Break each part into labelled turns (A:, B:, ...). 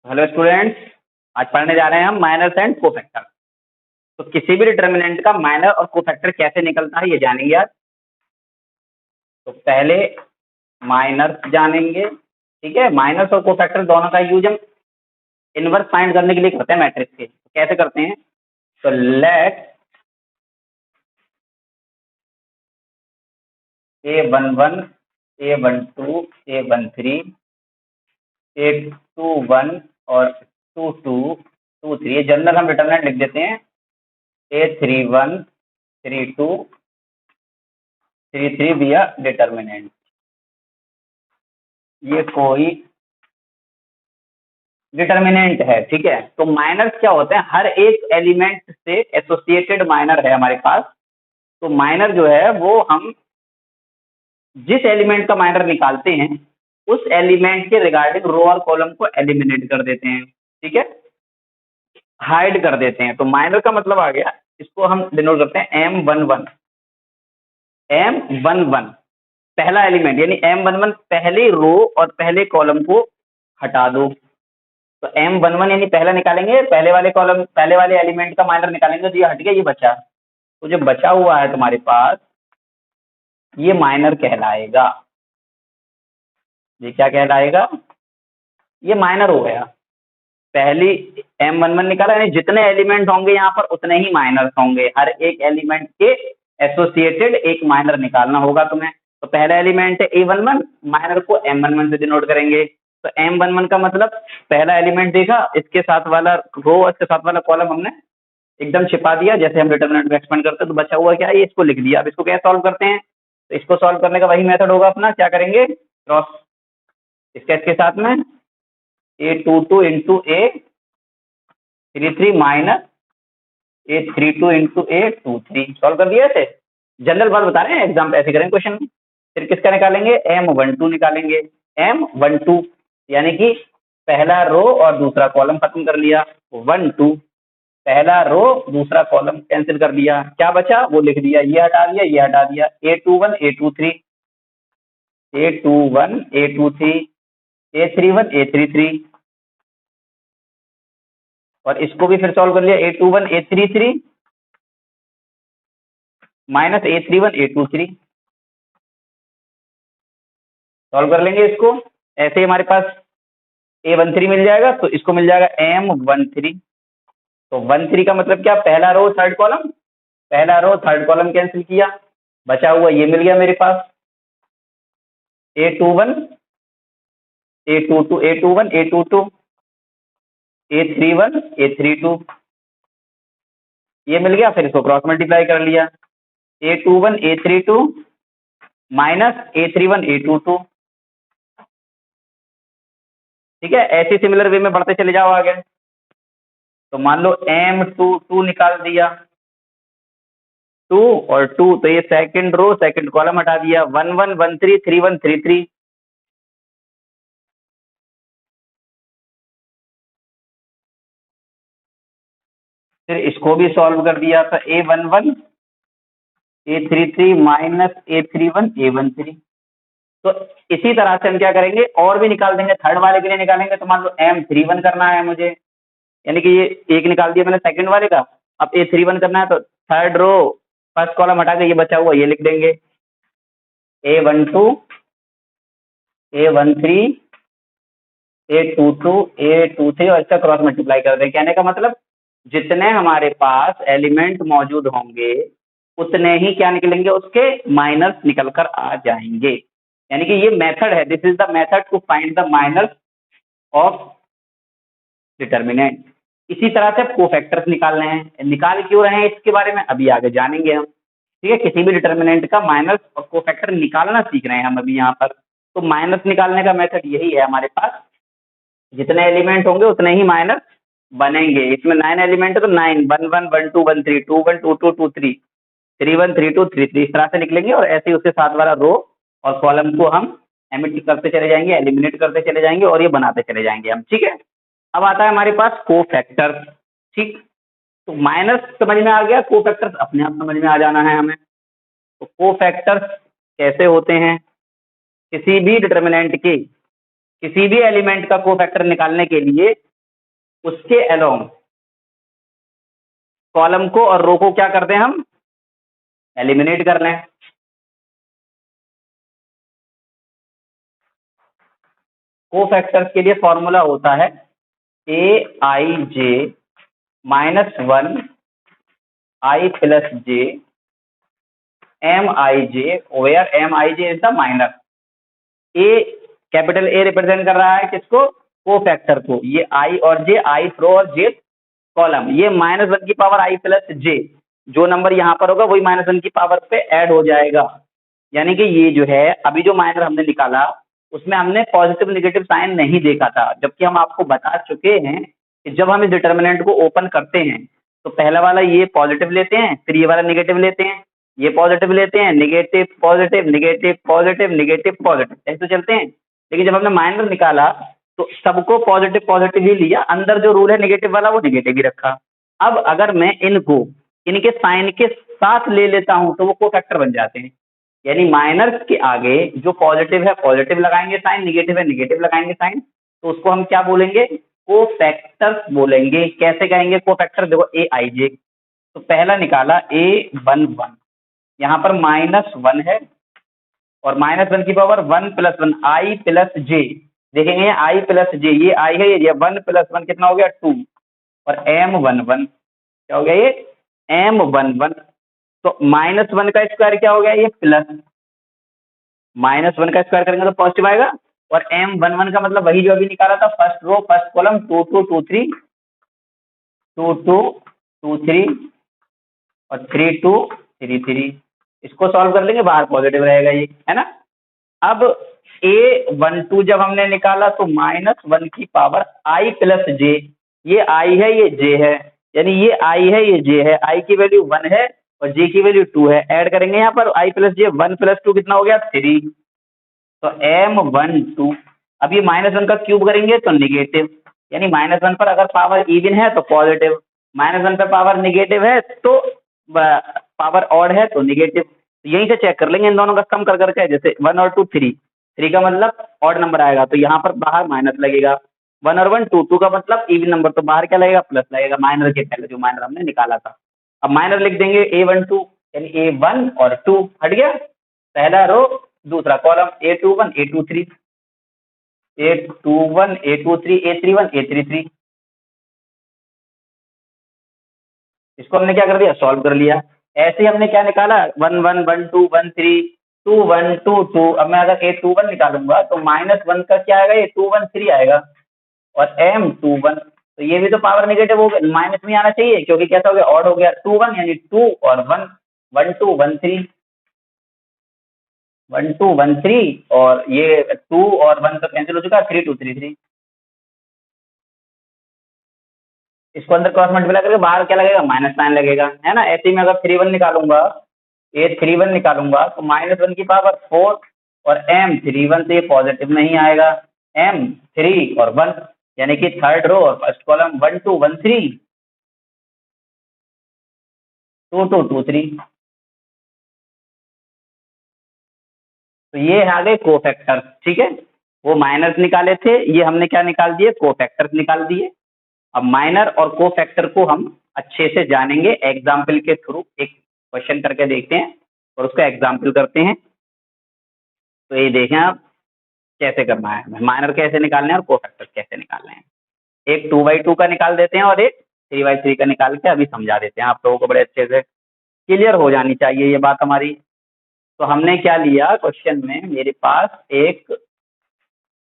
A: Hello students, आज पढ़ने जा रहे हैं हम माइनर्स एंड कोफैक्टर। तो किसी भी डिटर्मिनेंट का माइनर और कोफैक्टर कैसे निकलता है ये जानेंगे आज। तो पहले माइनर्स जानेंगे, ठीक है। माइनर्स और कोफैक्टर दोनों का यूज हम इनवर्स फाइंड करने के लिए करते हैं मैट्रिक्स के। तो कैसे करते हैं? तो late A11 A12 A13 A21 और 22 23 ये जनरल हम डिटर्मिनेंट लिख देते हैं। A31 32 33 दिया डिटर्मिनेंट। ये कोई डिटर्मिनेंट है, ठीक है। तो माइनर्स क्या होते हैं? हर एक एलिमेंट से एसोसिएटेड माइनर है हमारे पास। तो माइनर जो है वो हम जिस एलिमेंट का माइनर निकालते हैं उस एलिमेंट के रिगार्डिंग रो और कॉलम को एलिमिनेट कर देते हैं, ठीक है, हाइड कर देते हैं। तो माइनर का मतलब आ गया, इसको हम डिनोट करते हैं M11। M11 पहला एलिमेंट यानी M11 पहले रो और पहले कॉलम को हटा दो। तो M11 यानी पहला निकालेंगे, पहले वाले कॉलम पहले वाले एलिमेंट का माइनर निकालेंगे तो ये हट गया, ये बचा। तो जो बचा हुआ है तुम्हारे पास ये माइनर कहलाएगा। ये क्या कहलाएगा? ये माइनर हो गया। पहली M11 निकाला यानी जितने एलिमेंट होंगे यहाँ पर उतने ही माइनर्स होंगे। हर एक एलिमेंट के एसोसिएटेड एक माइनर निकालना होगा तुम्हें। तो पहला एलिमेंट है A11, माइनर को M11 से डिनोट करेंगे। तो M11 का मतलब पहला एलिमेंट देखा, इसके साथ वाला रो और इसके साथ वाला कॉलम हमने एकदम छिपा दिया। जैसे हम डिटर्मिनेंट को एक्सपेंड करते हैं तो बचा हुआ क्या है, ये इसको लिख दिया। अब इसको कैसे सॉल्व करते हैं? तो इसको सॉल्व करने का वही मेथड होगा अपना। क्या करेंगे? क्रॉस इसका इसके साथ में A22 into A33 minus A32 into A23 solve कर दिया। ऐसे जनरल बात बता रहे हैं, एग्जाम पे ऐसे करेंगे क्वेश्चन में। फिर किसका निकालेंगे? M12 निकालेंगे। M12 यानी कि पहला रो और दूसरा कॉलम खत्म कर लिया। 12 पहला रो दूसरा कॉलम कैंसिल कर दिया, क्या बचा वो लिख दिया। ये हटा दिया, ये हटा दिया। A21 A23 A21 A23 A31 A33 और इसको भी फिर सॉल्व कर लिया। A21 A33 minus A31 A23 solve कर लेंगे इसको। ऐसे ही हमारे पास A13 मिल जाएगा, तो इसको मिल जाएगा M13। तो 13 का मतलब क्या? पहला रो थर्ड कॉलम, पहला रो थर्ड कॉलम कैंसिल किया, बचा हुआ ये मिल गया मेरे पास। A21 A22 A21 A22 A31 A32 ये मिल गया। फिर इसको क्रॉस मल्टीप्लाई कर लिया। A21 A32 minus A31 A22, ठीक है। ऐसे सिमिलर वे में बढ़ते चले जाओ आगे। तो मान लो M22 निकाल दिया, 2 और 2 तो ये सेकंड रो सेकंड कॉलम हटा दिया। 11 13 31 33 फिर इसको भी सॉल्व कर दिया। तो A11 A33 minus A31 A13। तो इसी तरह से हम क्या करेंगे, और भी निकाल देंगे। थर्ड वाले के लिए निकालेंगे तो मान लो M31 करना है मुझे, यानी कि ये एक निकाल दिया मैंने सेकंड वाले का। अब A31 करना है तो थर्ड रो फर्स्ट कॉलम हटा के ये बचा हुआ ये लिख देंगे। A12 A13 A22 A23 और इसका क्रॉस मल्टीप्लाई कर दें। कहने का मतलब जितने हमारे पास एलिमेंट मौजूद होंगे उतने ही क्या निकलेंगे, उसके माइनर्स निकल कर आ जाएंगे। यानी कि ये मेथड है, this is the method to find the minors of determinant. इसी तरह से कोफैक्टर्स निकालने हैं। निकाल क्यों रहे हैं इसके बारे में अभी आगे जानेंगे हम, ठीक है। किसी भी डिटर्मिनेंट का माइनस और कोफैक्टर निकालना सीख रहे हैं हम अभी यहाँ पर। तो माइनस निकालने का मेथड यही है हमारे पास। जितने एलिमेंट होंगे उतने ही माइनस बनेंगे। इसमें 9 एलिमेंट है तो 9 1 1 1 2 1 3 2 1 2 2 2 3 3 1 3 2 3 3 इस तरह से निकलेंगे। और ऐसे ही उसके साथ वाला रो और कॉलम को हम एमिट करते चले जाएंगे, एलिमिनेट करते चले जाएंगे और ये बनाते चले जाएंगे हम, ठीक है। अब आता है हमारे पास कोफैक्टर, ठीक। तो माइनस समझ में आ गया, कोफैक्टर्स अपने आप समझ में आ जाना है हमें। तो कोफैक्टर्स कैसे होते हैं? किसी भी डिटर्मिनेंट के किसी भी एलिमेंट का कोफैक्टर निकालने के लिए उसके अलोंग कॉलम को और रो को क्या करते हैं हम, एलिमिनेट कर लें। कोफैक्टर्स के लिए फॉर्मूला होता है aij -1 I plus j mij, where mij is the minor। A, capital A represent कर रहा है किसको, कोफैक्टर को। ये आई और जे, आई रो और जे कॉलम। ये -1 की पावर आई प्लस जे, जो नंबर यहाँ पर होगा वही -1 की पावर पे ऐड हो जाएगा। यानी कि ये जो है अभी जो माइनर हमने निकाला उसमें हमने पॉजिटिव निगेटिव साइन नहीं देखा था, जबकि हम आपको बता चुके हैं कि जब हम इस डिटर्मिनेंट को ओपन करते हैं तो पहला वाला ये पॉजिटिव लेते हैं, फिर ये वाला निगेटिव लेते हैं, ये पॉजिटिव लेते हैं, negative positive negative positive negative positive, ऐसे तो चलते हैं। लेकिन जब हमने माइनर निकाला तो सबको पॉजिटिव पॉजिटिव ही लिया, अंदर जो रूल है निगेटिव वाला वो निगेटिव ही रखा। अब अगर मैं इनको इनके साइन के साथ ले लेता हूं तो वो कोफैक्टर बन जाते हैं। यानी माइनर्स के आगे जो पॉजिटिव है पॉजिटिव लगाएंगे साइन, निगेटिव है निगेटिव लगाएंगे साइन, तो उसको हम क्या बोलेंगे, कोफैक्टर्स बोलेंगे। कैसे कहेंगे कोफैक्टर, देखो ए आई जे, तो पहला निकाला A11, यहाँ पर -1 है और -1 की पावर 1 + 1 I + j, देखेंगे I + j, ये I है, ये 1 + 1 कितना हो गया 2, और M11 क्या हो गया, ये M11। तो -1 का स्क्वायर क्या हो गया, ये प्लस, -1 का स्क्वायर करेंगे तो पॉजिटिव आएगा, और M11 का मतलब वही जो अभी निकाला था, फर्स्ट रो फर्स्ट कॉलम 2 2 2 3 2 2 2 3 और 3 2 3 3। इसको सॉल्व कर लेंगे, बाहर पॉजिटिव रहेगा ये, है ना। अब A12 जब हमने निकाला तो -1 की पावर I + j, ये I है ये j है, यानी ये I है ये j है, I की वैल्यू 1 है और j की वैल्यू 2 है। ऐड करेंगे यहाँ पर I + j, 1 + 2 कितना हो गया 3, तो M12। अब ये -1 का क्यूब करेंगे तो निगेटिव, यानी -1 पर अगर पावर इवन है तो पॉजिटिव, -1 पर पावर निगेटिव है तो पावर ऑड है तो निगेटिव। यहीं से चेक कर लेंगे इन दोनों का सम कर करके, जैसे 1 और 2 3, 3 का मतलब ऑड नंबर आएगा तो यहाँ पर बाहर माइनस लगेगा, 1 और 1 2, 2 का मतलब इवन नंबर, तो बाहर क्या लगेगा प्लस लगेगा, माइनर के पहले जो माइनर हमने निकाला था। अब माइनर लिख देंगे A12, यानी A1 और 2 हट गया, पहला रो दूसरा column, A21 A23 A21 A23 A31 A33। इसको हमने क्या कर दिया, सॉल्व कर लिया। ऐसे ही हमने क्या निकाला, 1 1 1 2 1 3 2 1 2 2। अब मैं अगर A21 निकालूंगा तो -1 का क्या आएगा, ये 2 1 3 आएगा, और M21, तो ये भी तो पावर नेगेटिव हो गया, माइनस में आना चाहिए क्योंकि कैसा हो गया, ऑड हो गया, 2 1 यानी 2 और 1 1 2 1 3 1 2 1 3, और ये 2 और 1 तो कैंसिल हो चुका, 3 2 3 3। इसको अंदर क्रॉस मल्टीप्लाई करके बाहर क्या लगेगा, -9 लगेगा, है ना। ऐसे ही मैं अगर 3 1 निकालूंगा, A31 निकालूंगा तो -1 की पावर 4 और M31 से ये पॉजिटिव नहीं आएगा, M3 और 1, यानी कि थर्ड रो और फर्स्ट कॉलम 1 2 1 3 2 2 2 3। तो ये आ गए कोफैक्टर्स, ठीक है। वो माइनर्स निकाले थे, ये हमने क्या निकाल दिए, कोफैक्टर्स निकाल दिए। अब माइनर और कोफैक्टर को हम अच्छे से जानेंगे एग्जाम्पल के थ्रू, एक क्वेश्चन करके देखते हैं और उसका एग्जाम्पल करते हैं। तो ये देखें आप कैसे करना है, माइनर कैसे निकालने हैं और कोफैक्टर कैसे निकालने हैं। एक 2/2 का निकाल देते हैं और एक 3/3 का निकाल के अभी समझा देते हैं, आप लोगों को बड़े अच्छे से क्लियर हो जानी चाहिए ये बात हमारी। तो हमने क्या लिया, क्वेश्चन में मेरे पास एक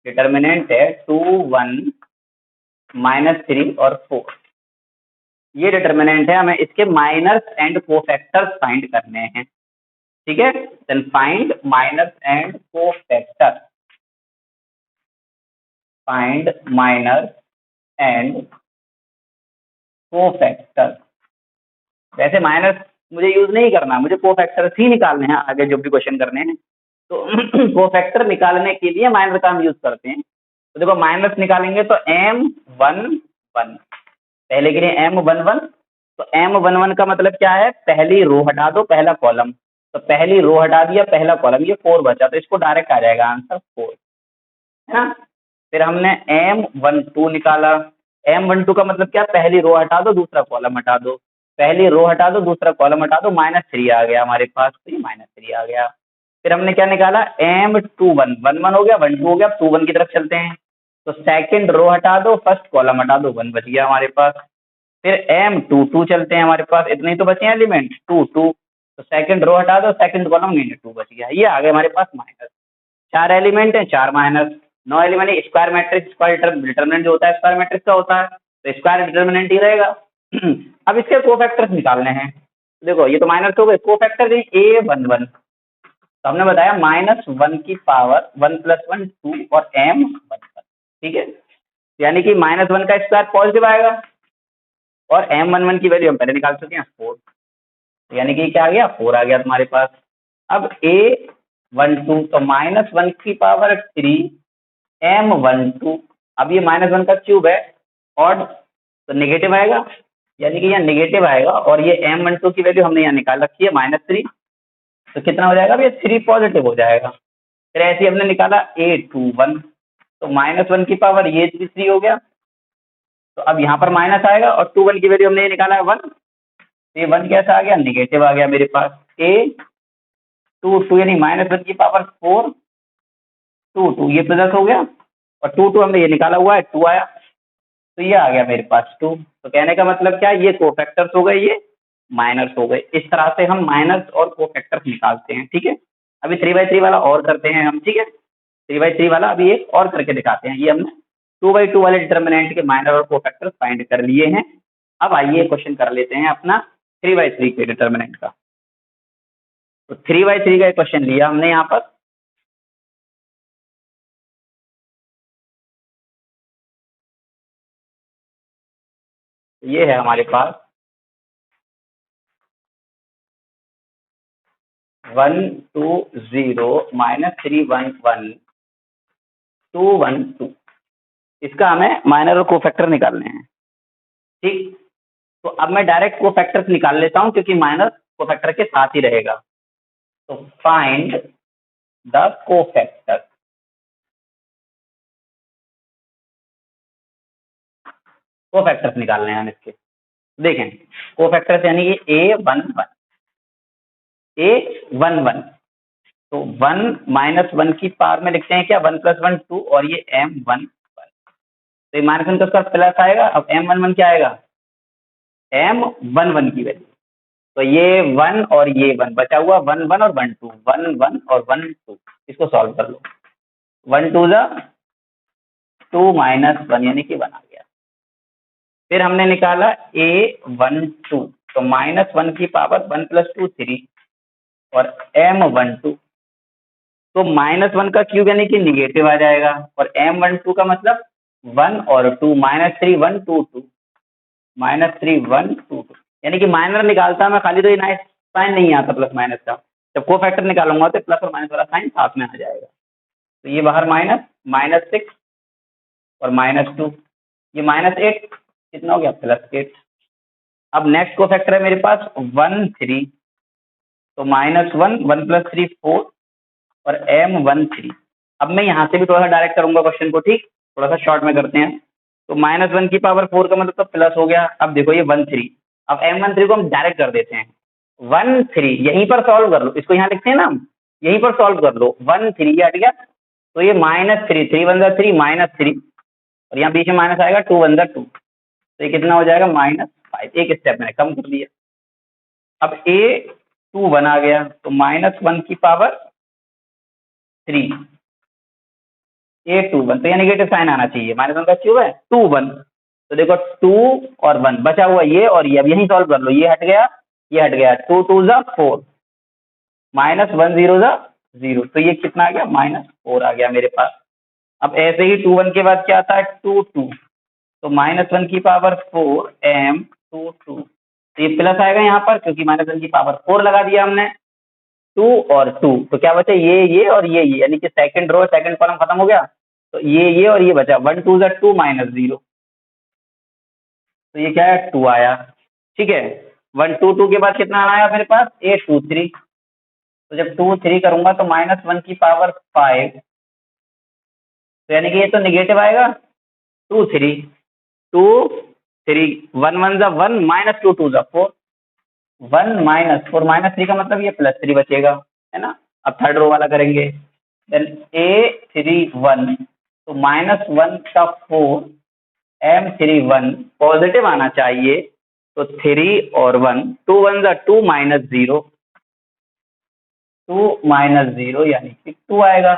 A: डिटर्मिनेंट है 2 1 -3 और 4, ये डिटर्मिनेंट है, हमें इसके माइनर्स एंड कोफैक्टर्स फाइंड करने हैं, ठीक है। Then find minors and cofactor, find minors and cofactor. वैसे माइनर्स मुझे यूज नहीं करना, मुझे कोफैक्टर्स ही निकालने हैं आगे जो भी क्वेश्चन करने हैं। तो कोफैक्टर निकालने के लिए माइनर का हम यूज करते हैं। तो देखो माइनस निकालेंगे तो M11, पहले के लिए M11, तो M11 का मतलब क्या है, पहली रो हटा दो पहला कॉलम, तो पहली रो हटा दिया पहला कॉलम, ये 4 बचा, तो इसको डायरेक्ट आ जाएगा आंसर 4, है ना। फिर हमने M12 निकाला, M12 का मतलब क्या, पहली रो हटा दो दूसरा कॉलम हटा दो, पहली रो हटा दो दूसरा कॉलम हटा दो, -3 आ गया हमारे पास, तो ये -3 आ गया। फिर हमने क्या निकाला, M21, 1 1 हो गया, 1 2 हो गया, 2 1 की तरफ चलते हैं, तो सेकंड रो हटा दो फर्स्ट कॉलम हटा दो, 1 बच गया हमारे पास। फिर M22 चलते हैं, हमारे पास इतने ही तो बचे हैं एलिमेंट, 2 2, तो सेकंड रो हटा दो सेकंड कॉलम, -2 बच गया, ये आ गए हमारे पास माइनस। 4 एलिमेंट है, 4 minus, 9 element, square matrix, square determinant जो होता है स्क्वायर मैट्रिक्स का होता है, तो स्क्वायर डिटर्मिनेंट ही रहेगा। अब इसके कोफैक्टर्स निकालने हैं, देखो ये तो माइनस हो गए, कोफैक्टर A11, तो हमने बताया -1 की पावर 1 + 1 2 और M11, ठीक है, यानी कि -1 का स्क्वायर पॉजिटिव आएगा, और M11 की वैल्यू हम पहले निकाल चुके हैं 4, यानी कि क्या आ गया, 4 आ गया तुम्हारे पास। अब A12 तो -1 की पावर 3 M12, अब ये -1 का क्यूब है, और तो नेगेटिव आएगा, यानी कि यहाँ नेगेटिव आएगा, और ये M12 की वैल्यू हमने यहाँ निकाल रखी है -3, तो कितना हो जाएगा, अब ये 3 पॉजिटिव हो जाएगा। फिर ऐसे ही हमने निकाला A21, तो -1 की पावर ये 3 हो गया, तो अब यहाँ पर माइनस आएगा, और 21 की वैल्यू हमने ये निकाला है 1, तो ये 1 कैसा आ गया, नेगेटिव आ गया मेरे पास। A22 यानी -1 की पावर 4 2 2, ये प्लस हो गया, और 2 2 हमने ये निकाला हुआ है, 2 आया, तो ये आ गया मेरे पास 2। तो कहने का मतलब क्या, ये कोफैक्टर्स हो गए, ये माइनस हो गए। इस तरह से हम माइनस और कोफैक्टर्स निकालते हैं, ठीक है। अभी 3/3 वाला और करते हैं हम, ठीक है, 3/3 वाला अभी एक और करके दिखाते हैं। ये हमने 2/2 वाले डिटर्मिनेंट के माइनर और कोफैक्टर्स फाइंड कर लिए हैं। अब आइए क्वेश्चन कर लेते हैं अपना 3/3 के डिटर्मिनेंट का। तो 3/3 का क्वेश्चन लिया हमने यहाँ पर, ये है हमारे पास 1 2 0 -3 1 1 2 1 2, इसका हमें माइनर और कोफैक्टर निकालने हैं, ठीक। तो अब मैं डायरेक्ट कोफैक्टर्स निकाल लेता हूं, क्योंकि माइनर कोफैक्टर के साथ ही रहेगा। तो फाइंड द कोफैक्टर, कोफैक्टर्स निकालने हैं हम इसके। देखें कोफैक्टर्स यानी कि A11 A11, तो 1 -1 की पावर में लिखते हैं क्या, 1 + 1 2, और ये M11, तो -1 का उसका प्लस आएगा। अब M11 क्या आएगा, M11 की वैल्यू, तो ये 1 और ये 1 बचा हुआ, 1 1 और 1 2, 1 1 और 1 2, इसको सॉल्व कर लो, 1 2 जा 2 -1 यानी कि 1 आ गया। फिर हमने निकाला A12, तो -1 की पावर 1 + 2 3, और M12, तो -1 का क्यूब यानी कि निगेटिव आ जाएगा, और M12 का मतलब 1 और 2, -3 1 2 2, -3 1 2 2, यानी कि माइनर निकालता मैं खाली, तो ये नाइस साइन नहीं आता प्लस माइनस का, जब को फैक्टर निकालूंगा तो प्लस और माइनस वाला साइन साथ में आ जाएगा। तो ये बाहर -6 और -2, ये -8, कितना हो गया, +8। अब नेक्स्ट को फैक्टर है मेरे पास 1 3, तो -1 1 + 3 4, और M13। अब मैं यहाँ से भी थोड़ा सा डायरेक्ट करूंगा क्वेश्चन को, ठीक, थोड़ा सा शॉर्ट में करते हैं। तो -1 की पावर 4 का मतलब तो प्लस हो गया। अब देखो ये 1 3, अब M13 को हम डायरेक्ट कर देते हैं, 1 3 यहीं पर सॉल्व कर लो, इसको यहाँ लिखते हैं ना हम, यहीं पर सॉल्व कर लो, 1 3 ये हट गया, तो ये -3 3 1 3 -3, और यहाँ बीच में माइनस आएगा, 2 1 2, तो ये कितना हो जाएगा, -5। एक स्टेप मैंने कम कर दिया। अब A21 आ गया, तो -1 की पावर 3, A21, तो यहाँ नेगेटिव साइन आना चाहिए, -1 का क्यूब है, 2 1, तो देखो 2 और 1 बचा हुआ ये और ये, अब यही सॉल्व कर लो, ये हट गया, ये हट गया, 2 2 जा 4, -1 0 जा 0, तो ये कितना आ गया, -4 आ गया मेरे पास। अब ऐसे ही 2 1 के बाद क्या आता है, 2 2, तो -1 की पावर 4 M22, तो ये प्लस आएगा यहाँ पर, क्योंकि -1 की पावर 4 लगा दिया हमने, 2 और 2, तो क्या बचा, ये और ये, यानी कि सेकंड रो सेकंड कॉलम खत्म हो गया, तो ये और ये बचा, 1 2 जा 2 -0, तो ये क्या है, 2 आया, ठीक है। 1 2 2 के बाद कितना आया मेरे पास, A23, तो जब 2 3 करूंगा तो -1 की पावर 5, तो यानी कि ये तो निगेटिव आएगा, 2 3 2 3 1 1 जा 1 माइनस 2 2 जा 4 1 माइनस 4 माइनस 3 का मतलब ये प्लस 3 बचेगा, है ना। अब थर्ड रो वाला करेंगे, देन ए 3 1 तो माइनस 1 का 4 एम 3 1 पॉजिटिव आना चाहिए, तो 3 और 1 2 1 जा 2 माइनस 0 2 माइनस 0 यानी कि 2 आएगा।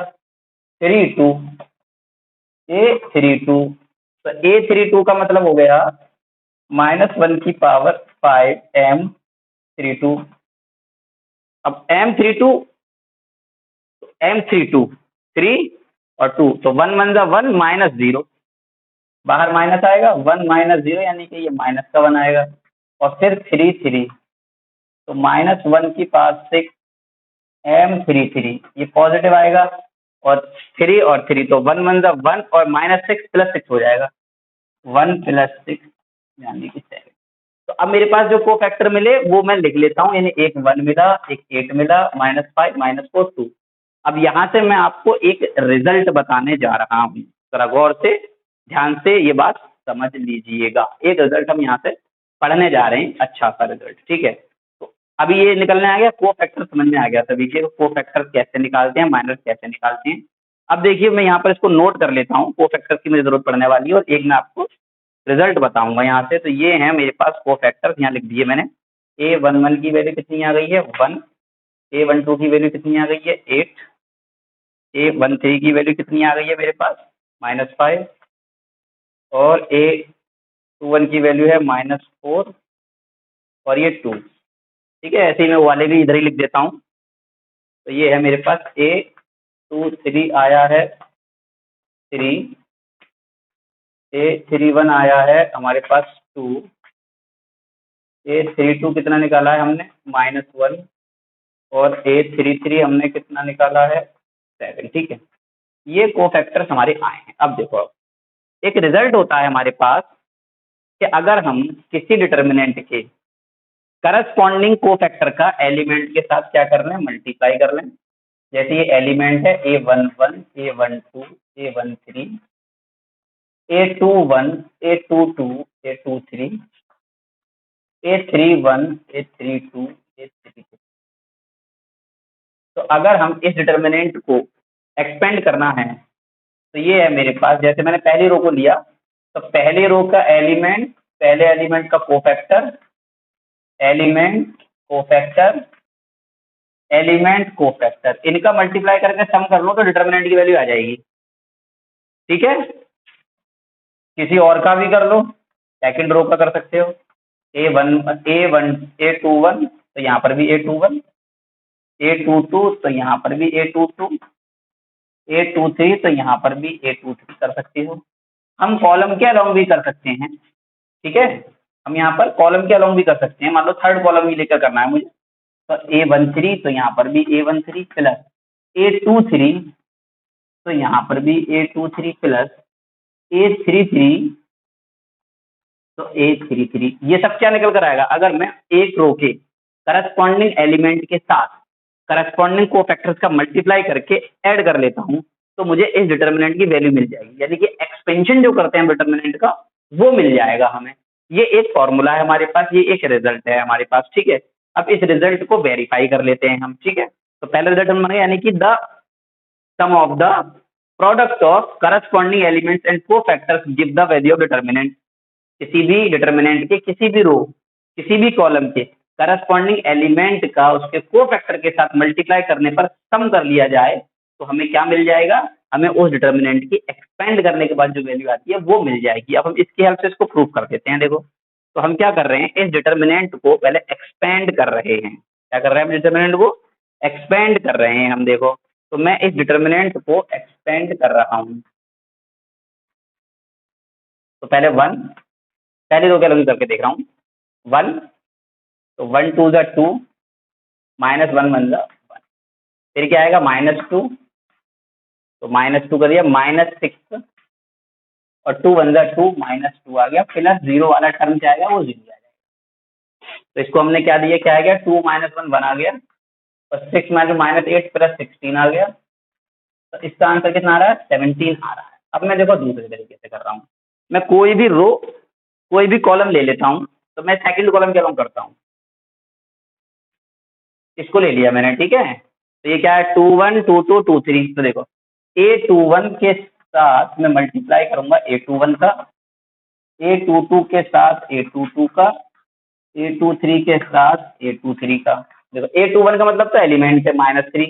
A: 3 2 ए 3 2 तो ए 3 2 का मतलब हो गया माइनस 1 की पावर 5 एम 3 2। अब एम 3 2 एम 3 2 3 और 2 तो 1 1 जा 1 माइनस 0 बाहर माइनस आएगा 1 माइनस 0 यानी कि ये माइनस का 1 आएगा। और फिर 3 3 तो माइनस 1 की पावर 6 एम 3 3 ये पॉजिटिव आएगा। और 3 और 3 तो 1 1 जा 1 और माइनस 6 प्लस 6 हो जाएगा 1 प्लस 6 यानी कि 7। तो अब मेरे पास जो कोफैक्टर मिले वो मैं लिख लेता हूँ, यानी एक 1 मिला, एक 8 मिला, माइनस 5 माइनस 4 2। अब यहाँ से मैं आपको एक रिजल्ट बताने जा रहा हूँ, जरा गौर से ध्यान से ये बात समझ लीजिएगा। एक रिजल्ट हम यहाँ से पढ़ने जा रहे हैं, अच्छा सा रिजल्ट, ठीक है। तो अभी ये निकलने आ गया, कोफैक्टर समझ में आ गया सभी के, कोफैक्टर कैसे निकालते हैं, माइनस कैसे निकालते हैं। अब देखिए मैं यहाँ पर इसको नोट कर लेता हूँ, कोफैक्टर की मुझे जरूरत पड़ने वाली है और एक मैं आपको रिजल्ट बताऊंगा यहाँ से। तो ये है मेरे पास कोफैक्टर, यहाँ लिख दिए मैंने। A11 की वैल्यू कितनी आ गई है 1, A12 की वैल्यू कितनी आ गई है 8, A13 की वैल्यू कितनी आ गई है मेरे पास माइनस 5, और A21 की वैल्यू है माइनस 4 और ये 2। ठीक है, ऐसे ही मैं वाले भी इधर ही लिख देता हूँ। तो ये है मेरे पास A23 आया है 3, A31 आया है हमारे पास 2, A32 कितना निकाला है हमने माइनस 1, और A33 हमने कितना निकाला है 7। ठीक है, ये कोफैक्टर्स हमारे आए हैं। अब देखो, एक रिजल्ट होता है हमारे पास कि अगर हम किसी डिटर्मिनेंट के करस्पॉन्डिंग कोफैक्टर का एलिमेंट के साथ क्या कर लें, मल्टीप्लाई कर लें। जैसे ये एलिमेंट है A11, A12, A13, A21, A22, A23, A31, A32, A33। तो अगर हम इस डिटर्मिनेंट को एक्सपेंड करना है तो ये है मेरे पास, जैसे मैंने पहली रो को लिया तो पहले रो का एलिमेंट, पहले एलिमेंट का cofactor, element cofactor, element cofactor, इनका मल्टीप्लाई करके सम कर लो तो डिटर्मिनेंट की वैल्यू आ जाएगी। ठीक है, किसी और का भी कर लो, सेकंड रो का कर सकते हो। A21 तो यहाँ पर भी A21, A22 तो यहाँ पर भी A22, A23 तो यहाँ पर भी A23 कर सकते हो। हम कॉलम के अलोंग भी कर सकते हैं। ठीक है, हम यहाँ पर कॉलम के अलोंग भी कर सकते हैं, मान लो थर्ड कॉलम ही लेकर करना है मुझे, तो A13 तो यहाँ पर भी A13 प्लस A23 तो यहाँ पर भी A23 प्लस A33 तो A33। ये सब क्या निकल कर आएगा, अगर मैं एक रो के करस्पॉन्डिंग एलिमेंट के साथ करस्पॉन्डिंग कोफैक्टर्स का मल्टीप्लाई करके ऐड कर लेता हूँ तो मुझे इस डिटर्मिनेंट की वैल्यू मिल जाएगी, यानी कि एक्सपेंशन जो करते हैं डिटर्मिनेंट का वो मिल जाएगा हमें। ये एक फॉर्मूला है हमारे पास, ये एक रिजल्ट है हमारे पास। ठीक है, अब इस रिजल्ट को वेरीफाई कर लेते हैं हम। ठीक है, तो पहला रिजल्ट हम मानेंगे, यानी कि the sum of the product of corresponding elements and cofactors give the value of determinant. किसी भी डिटर्मिनेंट के किसी भी रो, किसी भी कॉलम के करस्पॉन्डिंग एलिमेंट का उसके कोफैक्टर के साथ मल्टीप्लाई करने पर सम कर लिया जाए तो हमें क्या मिल जाएगा, हमें उस डिटर्मिनेंट की एक्सपेंड करने के बाद जो वैल्यू आती है वो मिल जाएगी। अब हम इसकी हेल्प से इसको प्रूव कर देते हैं। देखो, तो हम क्या कर रहे हैं, इस डिटर्मिनेंट को पहले एक्सपेंड कर रहे हैं। क्या कर रहे हैं, हम डिटर्मिनेंट को एक्सपेंड कर रहे हैं हम। देखो, तो मैं इस डिटर्मिनेंट को एक्सपेंड कर रहा हूँ। तो पहले 1, पहले रो क्या लगी करके देख रहा हूँ 1, तो 1 2 जा 2 माइनस 1 1 जा 1, फिर क्या आएगा -2, तो -2 कर दिया -6, और 2 1 जा 2 -2 आ गया, प्लस 0 वाला टर्म क्या आएगा वो 0 आ जाएगा। तो इसको हमने क्या दिया, क्या आ गया 2 -1 1 आ गया, और 6 -8 प्लस 16 आ गया। तो इसका आंसर कितना आ रहा है 17 आ रहा है। अब मैं देखो दूसरे तरीके से कर रहा हूँ, मैं कोई भी रो कोई भी कॉलम ले लेता हूँ, तो मैं सेकंड कॉलम क्या करता हूँ, इसको ले लिया मैंने, ठीक है। तो ये क्या है, 2 1 2 2 2 3। तो देखो A21 के साथ मैं मल्टीप्लाई करूंगा A21 का, A22 के साथ A22 का, A23 के साथ A23 का। देखो A21 का मतलब तो एलिमेंट है -3,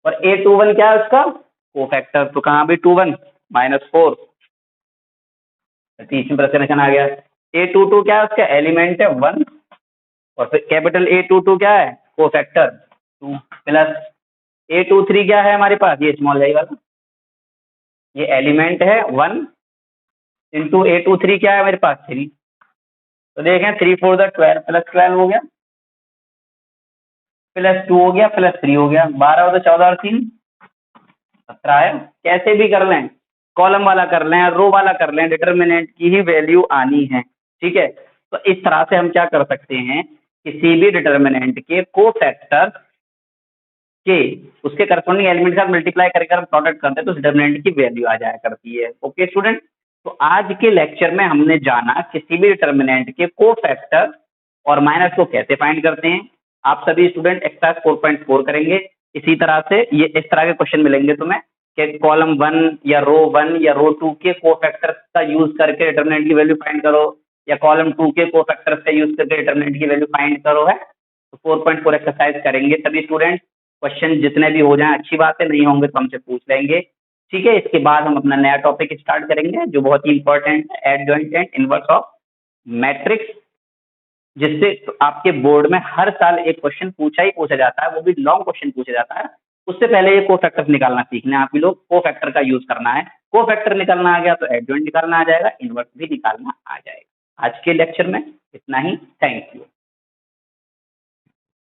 A: और A21 क्या है उसका कोफैक्टर, तो कहाँ भी 21 -4, तीसरी प्रश्न आ गया। A22 क्या है उसका एलिमेंट है 1, और फिर कैपिटल A22 क्या है कोफैक्टर 2, प्लस A23 क्या है हमारे पास, ये स्मॉल आई वाला, ये एलिमेंट है 1 इंटू A23 क्या है मेरे पास 3। तो देखें 3 4 12 प्लस 12 हो गया, प्लस 2 हो गया, प्लस 3 हो गया, 12 हो तो 14 और 3 17 है। कैसे भी कर लें, कॉलम वाला कर लें, रो वाला कर लें, डिटर्मिनेंट की ही वैल्यू आनी है, ठीक है। तो इस तरह से हम क्या कर सकते हैं, किसी भी डिटर्मिनेंट के कोफैक्टर के उसके करस्पॉन्डिंग एलिमेंट के साथ मल्टीप्लाई करके हम प्रोडक्ट करते हैं तो डिटर्मिनेंट की वैल्यू आ जाया करती है। ओके स्टूडेंट, तो आज के लेक्चर में हमने जाना किसी भी डिटर्मिनेंट के कोफैक्टर और माइनस को कैसे फाइंड करते हैं। आप सभी स्टूडेंट एक्सरसाइज 4.4 करेंगे। इसी तरह से ये इस तरह के क्वेश्चन मिलेंगे तुम्हें कि कॉलम 1 या रो 1 या रो 2 के कोफैक्टर का यूज करके डिटर्मिनेंट की वैल्यू फाइंड करो, या कॉलम 2 के कोफैक्टर का यूज करके डिटर्मिनेंट की वैल्यू फाइंड करो, है। तो 4.4 एक्सरसाइज करेंगे सभी स्टूडेंट। क्वेश्चन जितने भी हो जाएं अच्छी बात है, नहीं होंगे तो हमसे पूछ लेंगे, ठीक है। इसके बाद हम अपना नया टॉपिक स्टार्ट करेंगे जो बहुत ही इंपॉर्टेंट है, adjoint and inverse of matrix, जिससे आपके बोर्ड में हर साल एक क्वेश्चन पूछा जाता है, वो भी लॉन्ग क्वेश्चन पूछा जाता है। उससे पहले ये कोफैक्टर्स निकालना सीखना है आप ही लोग, कोफैक्टर का यूज करना है। कोफैक्टर निकालना आ गया तो एडजॉइंट निकालना आ जाएगा, इनवर्स भी निकालना आ जाएगा। आज के लेक्चर में इतना ही, थैंक यू।